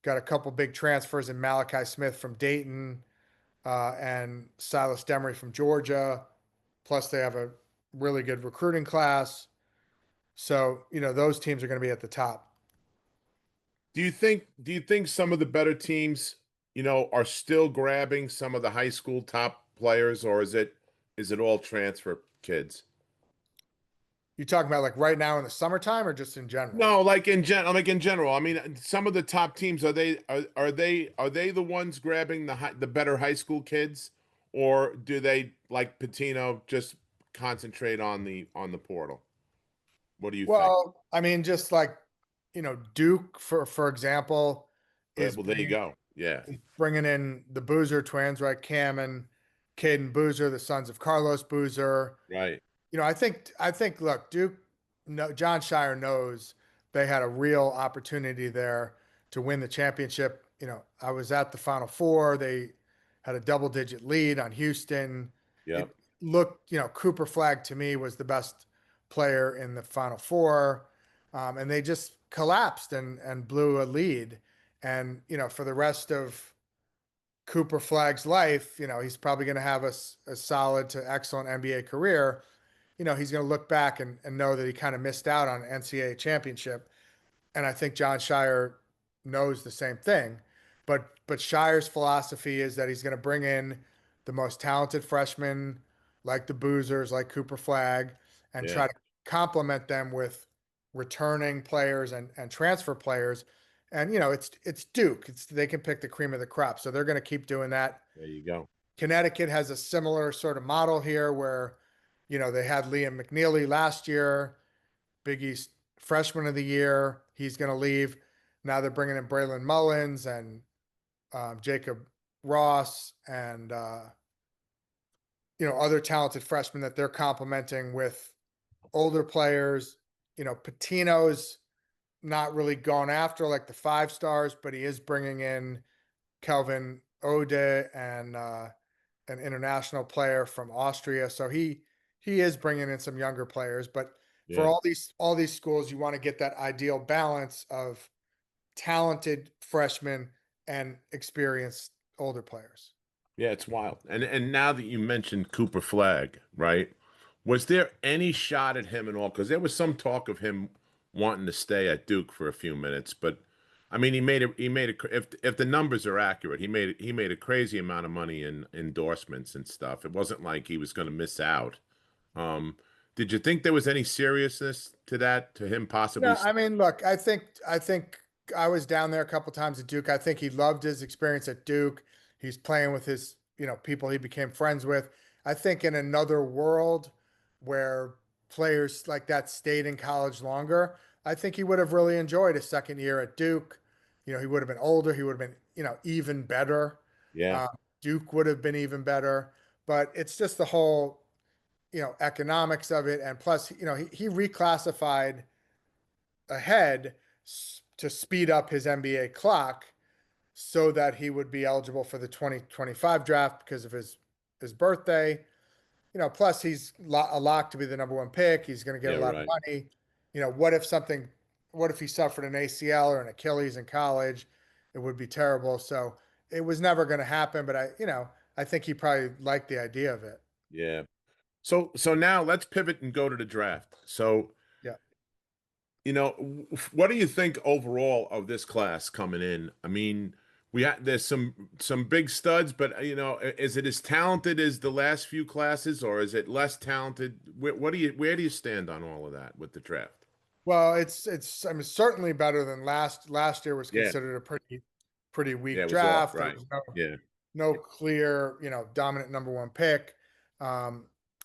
Got a couple big transfers in Malachi Smith from Dayton and Silas Demery from Georgia. Plus, they have a really good recruiting class. So, those teams are going to be at the top. Do you think some of the better teams, are still grabbing some of the high school top players, or is it all transfer kids? You talking about like right now in the summertime or just in general? No, like in general. I mean, some of the top teams are they the ones grabbing the better high school kids, or do they like Patino just concentrate on the portal? What do you think? Well, I mean, just like, Duke, for example, Right, is well, there you go. Yeah, bringing in the Boozer twins, right? Cam and Caden Boozer, the sons of Carlos Boozer. right. I think, look, Duke, no, John Shire knows they had a real opportunity there to win the championship. I was at the Final Four. They had a double-digit lead on Houston. It Yep. looked, Cooper Flag to me was the best player in the Final Four, and they just collapsed and blew a lead. And for the rest of Cooper Flag's life, he's probably going to have a solid to excellent NBA career. He's going to look back and know that he kind of missed out on an NCAA championship. And I think John Shire knows the same thing. But Shire's philosophy is that he's going to bring in the most talented freshmen like the Boozers, like Cooper Flag, and Yeah. try to complement them with returning players and transfer players. And it's Duke. They can pick the cream of the crop. So they're going to keep doing that. There you go. Connecticut has a similar sort of model here where, they had Liam McNeely last year, Big East Freshman of the Year. He's going to leave. Now they're bringing in Braylon Mullins and Jacob Ross and, other talented freshmen that they're complementing with older players. Patino's not really gone after like the 5 stars, but he is bringing in Kelvin Ode and an international player from Austria. So he is bringing in some younger players, but for Yeah. all these schools, you want to get that ideal balance of talented freshmen and experienced older players. Yeah, it's wild. And now that you mentioned Cooper Flag, right? Was there any shot at him at all? Because there was some talk of him wanting to stay at Duke for a few minutes, but I mean, if the numbers are accurate, he made a crazy amount of money in endorsements and stuff. It wasn't like he was going to miss out. Um, did you think there was any seriousness to that, to him possibly? No, I mean, look, I think I was down there a couple times at Duke. I think he loved his experience at Duke. He's playing with his, people he became friends with. I think in another world, where players like that stayed in college longer, I think he would have really enjoyed a second year at Duke. He would have been older. He would have been, even better. Yeah. Uh, Duke would have been even better. But it's just the whole, economics of it. And plus, he reclassified ahead to speed up his NBA clock so that he would be eligible for the 2025 draft because of his birthday. Plus he's a lock to be the number one pick. He's going to get Yeah. a lot of Right. money. What if he suffered an ACL or an Achilles in college? It would be terrible. So it was never going to happen. But I think he probably liked the idea of it. Yeah. So now let's pivot and go to the draft. So, Yeah. what do you think overall of this class coming in? I mean, there's some big studs, but is it as talented as the last few classes, or is it less talented? Where do you stand on all of that with the draft? Well, I mean, certainly better than last year was Yeah, considered a pretty yeah, weak it was off, draft. There right? was Yeah, no clear, dominant number one pick.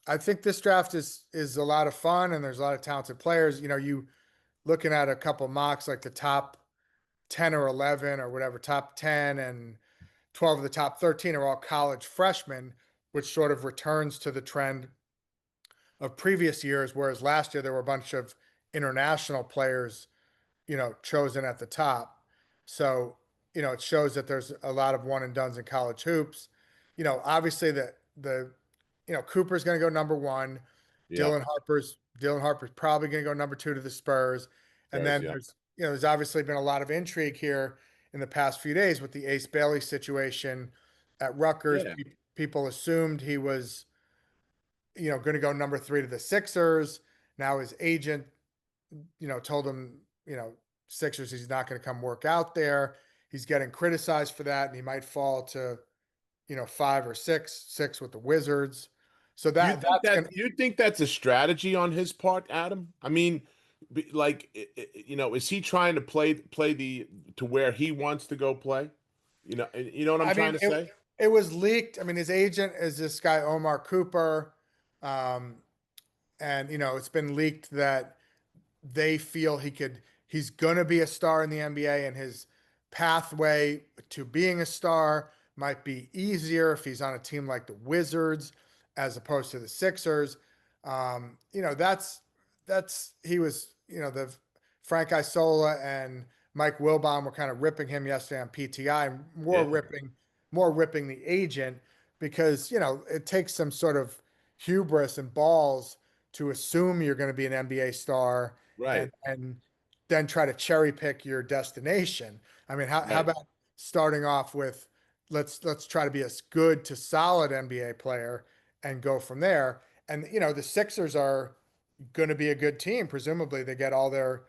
I think this draft is a lot of fun and there's a lot of talented players. You looking at a couple mocks like the top 10 or 11 or whatever, top 10 and 12 of the top 13 are all college freshmen, which sort of returns to the trend of previous years, whereas last year there were a bunch of international players, chosen at the top. So, it shows that there's a lot of one and dones in college hoops. Obviously Cooper's going to go number one. yeah, Dylan Harper's probably going to go number two to the Spurs. And Spurs, then yeah, there's obviously been a lot of intrigue here in the past few days with the Ace Bailey situation at Rutgers. yeah, People assumed he was, going to go number three to the Sixers. Now his agent, told him, Sixers, he's not going to come work out there. He's getting criticized for that, and he might fall to, five or six with the Wizards. So that's going to, you think that's a strategy on his part, Adam? I mean, like, is he trying to play to where he wants to go play? You know what I'm I trying mean, to say? it was leaked. I mean, his agent is this guy, Omar Cooper. Um, and, it's been leaked that they feel he's going to be a star in the NBA and his pathway to being a star might be easier if he's on a team like the Wizards as opposed to the Sixers. He was, the Frank Isola and Mike Wilbon were kind of ripping him yesterday on PTI, Yeah, more ripping the agent because, it takes some sort of hubris and balls to assume you're going to be an NBA star right, and then try to cherry pick your destination. I mean, how right, about starting off with let's try to be a good to solid NBA player and go from there. And the Sixers are going to be a good team. Presumably, they get all their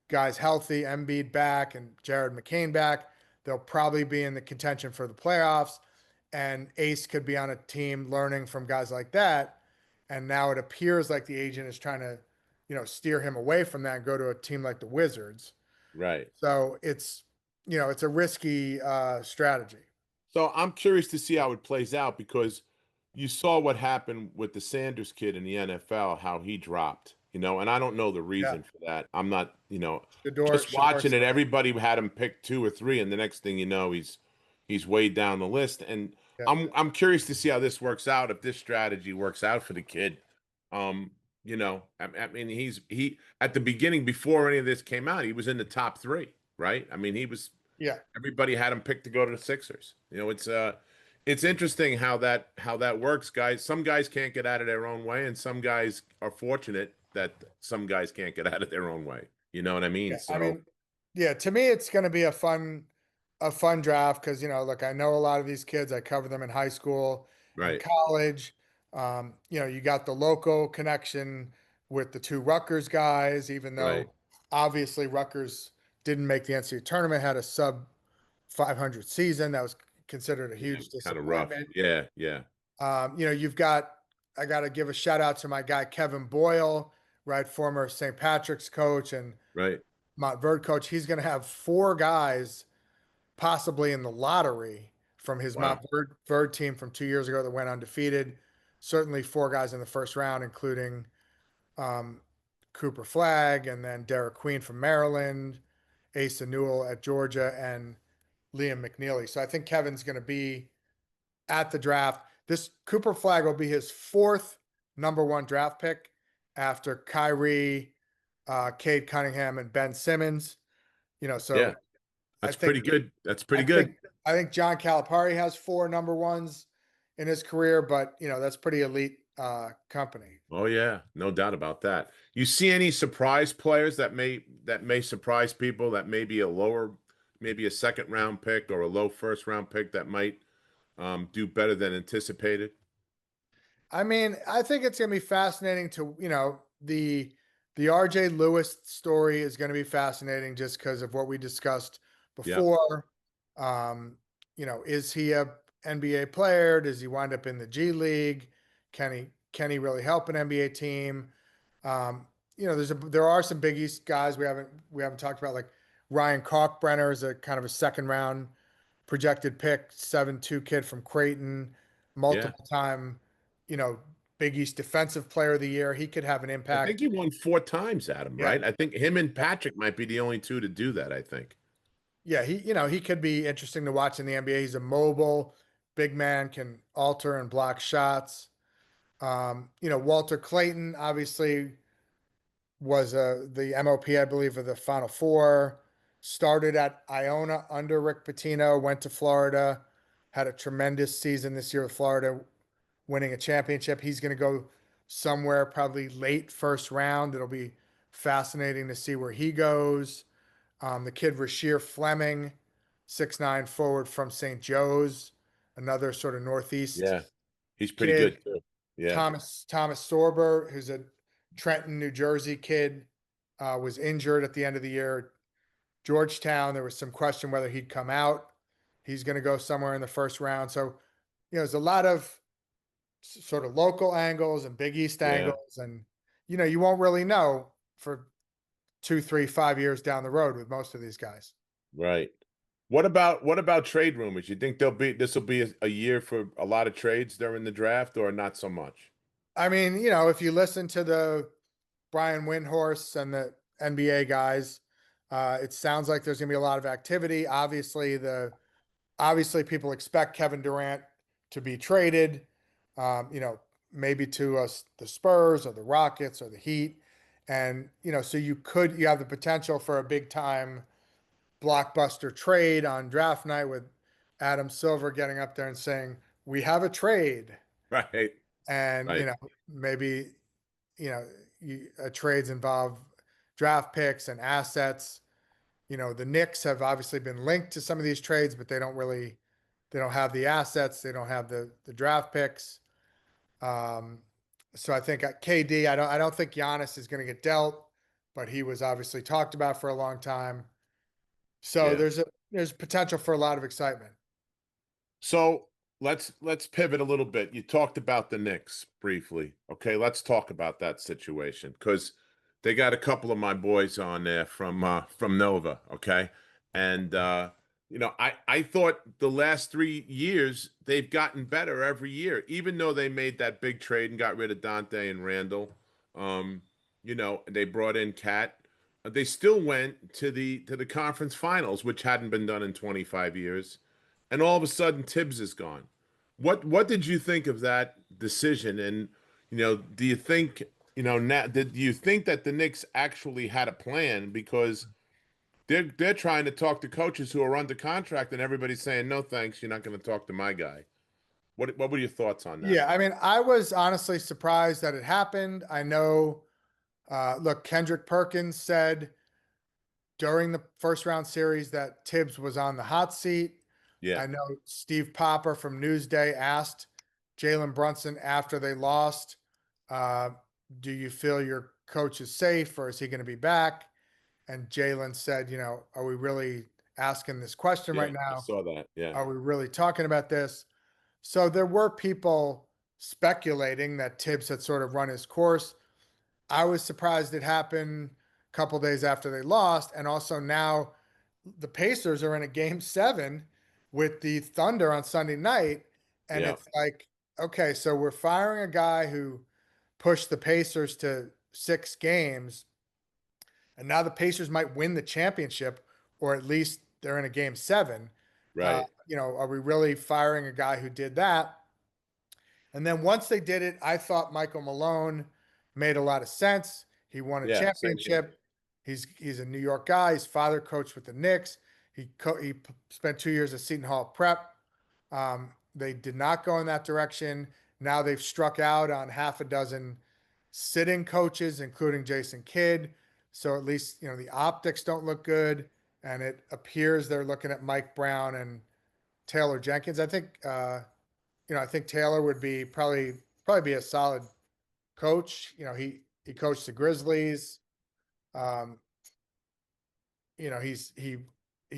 guys healthy, Embiid back and Jared McCain back. They'll probably be in the contention for the playoffs. And Ace could be on a team learning from guys like that. And now it appears like the agent is trying to, steer him away from that and go to a team like the Wizards. right. So it's a risky strategy. So I'm curious to see how it plays out because you saw what happened with the Sanders kid in the NFL, how he dropped, and I don't know the Yeah. reason for that. I'm not, just Shador watching it. Smith. Everybody had him pick two or three, and the next thing you know, he's way down the list. And Yeah. I'm curious to see how this works out, if this strategy works out for the kid. I mean, he at the beginning before any of this came out, he was in the top three, right? I mean, he was Yeah. everybody had him picked to go to the Sixers. It's interesting how that works, guys. Some guys can't get out of their own way, and some guys are fortunate that some guys can't get out of their own way. You know what I mean? Yeah. I So, mean, yeah, to me, it's going to be a fun draft because look, I know a lot of these kids. I cover them in high school and right, college. You got the local connection with the two Rutgers guys, even right, though obviously Rutgers didn't make the NCAA tournament, had a sub 500 season. That was considered a yeah, huge kind of rough. disappointment. Yeah, yeah, I got to give a shout out to my guy Kevin Boyle, right, former St. Patrick's coach and right. Montverde coach. He's going to have four guys possibly in the lottery from his Wow. Montverde team from 2 years ago that went undefeated. certainly four guys in the first round, including um, Cooper Flagg and then Derek Queen from Maryland, Asa Newell at Georgia, and Liam McNeely. So I think Kevin's going to be at the draft. This Cooper Flagg will be his fourth number one draft pick after Kyrie, Cade Cunningham, and Ben Simmons. Yeah, So I that's think pretty good. That's I pretty good. think I think John Calipari has four number ones in his career, but that's pretty elite company. Oh yeah, no doubt about that. You see any surprise players that may surprise people that may be a lower, maybe a second round pick or a low first round pick that might do better than anticipated? I mean, I think it's going to be fascinating to, the RJ Lewis story is going to be fascinating just because of what we discussed Yeah, before. Um, is he a NBA player? Does he wind up in the G League? Can he really help an NBA team? Um, there are some Big East guys we haven't talked about, like Ryan Kalkbrenner is a kind of a second round projected pick, 7'2" kid from Creighton, yeah. multiple time, you know, Big East Defensive Player of the Year. He could have an I think impact. he won four times, Adam, Yeah. right? I think him and Patrick might be the only two to do that, I think. Yeah, he could be interesting to watch in the NBA. He's a mobile big man, can alter and block shots. Walter Clayton obviously was the MOP, I believe, of the Final Four. Started at Iona under Rick Pitino, went to Florida, had a tremendous season this year with Florida, winning a championship. He's going to go somewhere probably late first round. It'll be fascinating to see where he goes. The kid Rasheer Fleming, 6'9" forward from St. Joe's, another sort of Northeast Yeah, he's pretty kid. good too. Yeah, Thomas Sorber, who's a Trenton, New Jersey kid, was injured at the end of the year. Georgetown, there was some question whether he'd come out. He's going to go somewhere in the first round. So, there's a lot of sort of local angles and Big East yeah, angles, and you won't really know for 2, 3, 5 years down the road with most of these guys. right. What about trade rumors? You think this will be a year for a lot of trades during the draft, or not so much? I mean, if you listen to the Brian Windhorst and the NBA guys, it sounds like there's going to be a lot of activity. Obviously people expect Kevin Durant to be traded, um, you know, maybe to the Spurs or the Rockets or the Heat. And, so you have the potential for a big time blockbuster trade on draft night with Adam Silver getting up there and saying, we have a trade. Right, And, right. maybe, trades involve draft picks and assets. The Knicks have obviously been linked to some of these trades, but they don't have the assets. They don't have the draft picks. Um, so I think at KD, I don't think Giannis is going to get dealt, but he was obviously talked about for a long time. So Yeah. there's potential for a lot of excitement. So let's pivot a little bit. You talked about the Knicks briefly. Okay, let's talk about that situation because they got a couple of my boys on there from Nova. Okay, and I thought the last 3 years they've gotten better every year, even though they made that big trade and got rid of Dante and Randall. Um, they brought in Cat. They still went to the conference finals, which hadn't been done in 25 years, and all of a sudden Tibbs is gone. What did you think of that decision? And do you think now? Did you think that the Knicks actually had a plan because they're trying to talk to coaches who are under contract, and everybody's saying no, thanks, you're not going to talk to my guy. What were your thoughts on that? Yeah, I mean, I was honestly surprised that it happened. I know, look, Kendrick Perkins said during the first round series that Tibbs was on the hot seat. Yeah, I know Steve Popper from Newsday asked Jalen Brunson after they lost, uh, do you feel your coach is safe or is he going to be back? And Jalen said, are we really asking this question yeah, right I now? saw that. Yeah, Are we really talking about this? So there were people speculating that Tibbs had sort of run his course. I was surprised it happened a couple days after they lost. And also now the Pacers are in a game 7 with the Thunder on Sunday night. And yeah, it's like, okay, so we're firing a guy who pushed the Pacers to 6 games, and now the Pacers might win the championship, or at least they're in a game 7. Right. Are we really firing a guy who did that? And then once they did it, I thought Michael Malone made a lot of sense. He won a Yeah. Same here. championship. He's a New York guy. His father coached with the Knicks. He spent 2 years at Seton Hall Prep. They did not go in that direction. Now they've struck out on half a dozen sitting coaches, including Jason Kidd. So at least the optics don't look good, and it appears they're looking at Mike Brown and Taylor Jenkins. I think Taylor would be probably be a solid coach. He coached the Grizzlies. Um, he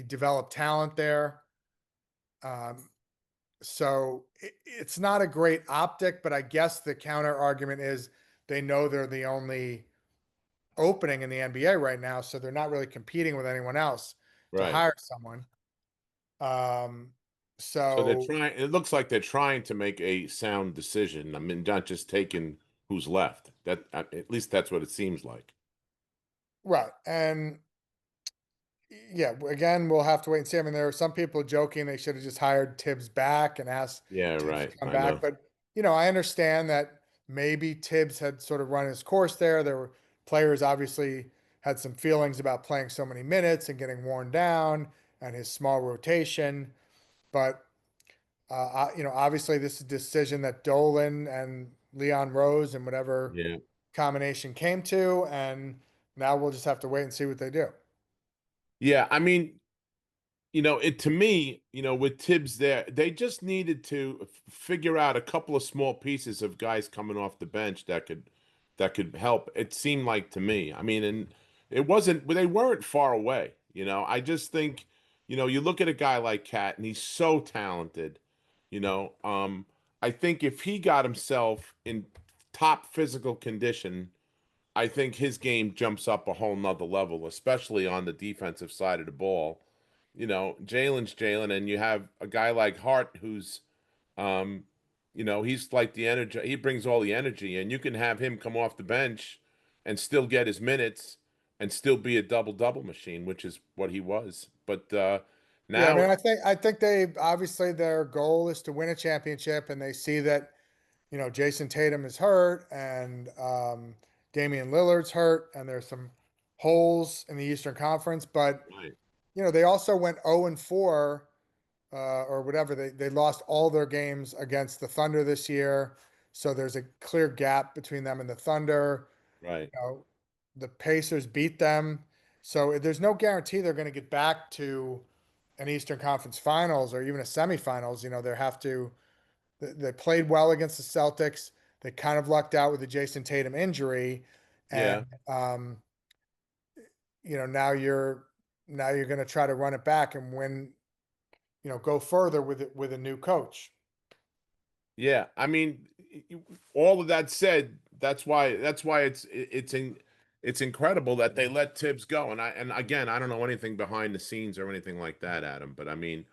developed talent there. Um, so it's not a great optic, but I guess the counter argument is they know they're the only opening in the NBA right now, so they're not really competing with anyone else to Right. hire someone. Um, So they're so trying. It looks like they're trying to make a sound decision. I mean, not just taking who's left. That at least that's what it seems like. right, and yeah, again, we'll have to wait and see. I mean, there are some people joking they should have just hired Tibbs back and asked Yeah. Tibbs Right. to come I know. back. But, I understand that maybe Tibbs had sort of run his course there. There were players obviously had some feelings about playing so many minutes and getting worn down and his small rotation. But, obviously this is a decision that Dolan and Leon Rose and whatever Yeah. combination came to. And now we'll just have to wait and see what they do. Yeah. I mean, it to me, with Tibbs there, they just needed to figure out a couple of small pieces of guys coming off the bench that could help. It seemed like to me. I mean, and it wasn't, they weren't far away. I just think, you look at a guy like Cat and he's so talented. You know, I think if he got himself in top physical condition, I think his game jumps up a whole nother level, especially on the defensive side of the ball. Jalen's Jalen, and you have a guy like Hart who's, um, he's like the energy. He brings all the energy, and you can have him come off the bench and still get his minutes and still be a double double machine, which is what he was. But Yeah, I now, mean, I think they obviously their goal is to win a championship, and they see that Jason Tatum is hurt and Damian Lillard's hurt, and there's some holes in the Eastern Conference. But right, they also went 0-4 or whatever. They lost all their games against the Thunder this year, so there's a clear gap between them and the Thunder. right, The Pacers beat them, so there's no guarantee they're going to get back to an Eastern Conference Finals or even a semifinals. They have to. They played well against the Celtics. They kind of lucked out with the Jason Tatum injury, and yeah. now you're going to try to run it back and win. Go further with it with a new coach. Yeah, I mean, all of that said, that's why it's incredible that they let Tibbs go. And again, I don't know anything behind the scenes or anything like that, Adam. But I mean,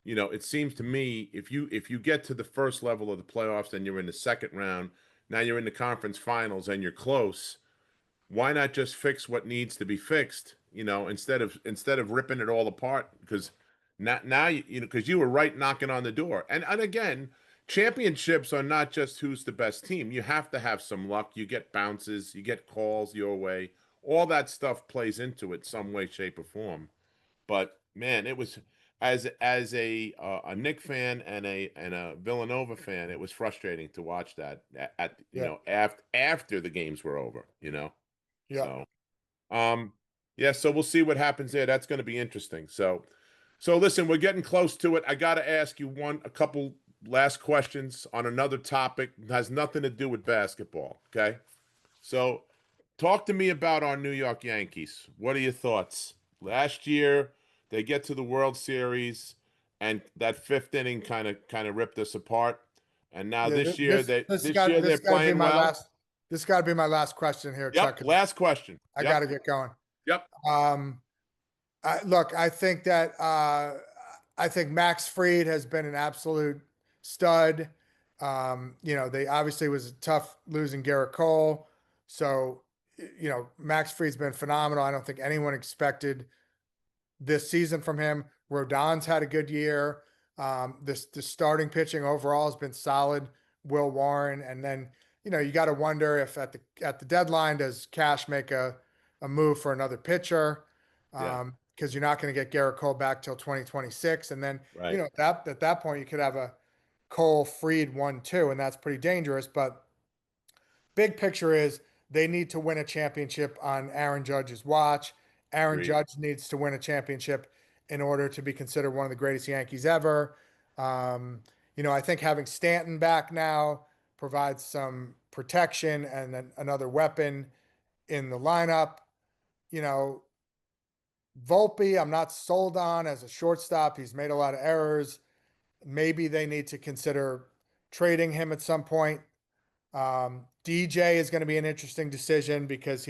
it seems to me if you get to the first level of the playoffs and you're in the second round, now you're in the conference finals and you're close. Why not just fix what needs to be fixed? Instead of ripping it all apart because now because you were right knocking on the door. And again, championships are not just who's the best team. You have to have some luck. You get bounces, you get calls your way. All that stuff plays into it some way, shape, or form. But man, it was as a Knick fan and a Villanova fan, it was frustrating to watch that Yeah, after the games were over. yeah, So. Um, yeah, so we'll see what happens there. That's going to be interesting. So listen, we're getting close to it. I got to ask you a couple last questions on another topic. It has nothing to do with basketball. Okay. So talk to me about our New York Yankees. What are your thoughts? Last year, they get to the World Series, and that fifth inning kind of ripped us apart. And now yeah. this year This they're got to be playing my well. last. This got to be my last question here, Yep. Chuck, 'cause Last question. I got Yep. to get going. Yep. Um, look, I think Max Fried has been an absolute stud. They obviously was tough losing Garrett Cole. So, Max Fried's been phenomenal. I don't think anyone expected this season from him. Rodon's had a good year. The starting pitching overall has been solid. Will Warren, and then you got to wonder if at the deadline does Cash make a move for another pitcher, Yeah. because you're not going to get Garrett Cole back till 2026, and then Right. at that point you could have a Cole Fried 1-2, and that's pretty dangerous. But big picture is they need to win a championship on Aaron Judge's watch. Aaron Agreed. Judge needs to win a championship in order to be considered one of the greatest Yankees ever. I think having Stanton back now provides some protection and another weapon in the lineup. You know, Volpe, I'm not sold on as a shortstop. He's made a lot of errors. Maybe they need to consider trading him at some point. DJ is going to be an interesting decision because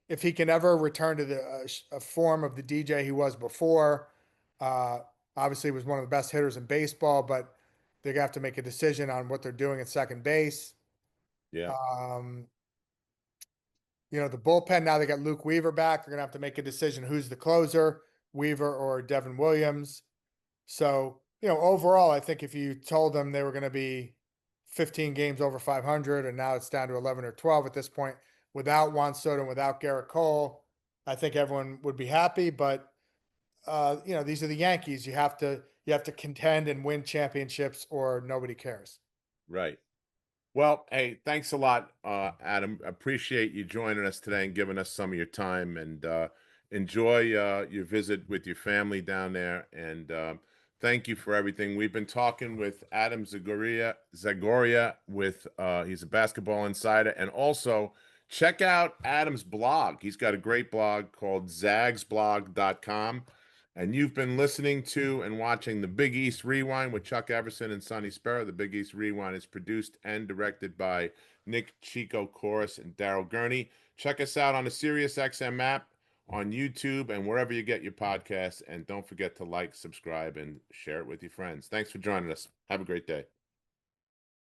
if he can ever return to a form of the DJ he was before, uh, obviously he was one of the best hitters in baseball, but they're gonna have to make a decision on what they're doing at second base. Yeah. Um, the bullpen, now they got Luke Weaver back. They're gonna have to make a decision who's the closer, Weaver or Devin Williams. So, overall, I think if you told them they were going to be 15 games over 500 and now it's down to 11 or 12 at this point without Juan Soto and without Garrett Cole, I think everyone would be happy. But these are the Yankees. You have to contend and win championships, or nobody cares. Right. Well, hey, thanks a lot, Adam. Appreciate you joining us today and giving us some of your time. And enjoy your visit with your family down there. And thank you for everything. We've been talking with Adam Zagoria with he's a basketball insider. And also check out Adam's blog. He's got a great blog called zagsblog.com. And you've been listening to and watching the Big East Rewind with Chuck Everson and Sonny Sparrow. The Big East Rewind is produced and directed by Nick Chico Chorus and Daryl Gurney. Check us out on the SiriusXM app, on YouTube, and wherever you get your podcasts. And don't forget to like, subscribe, and share it with your friends. Thanks for joining us. Have a great day.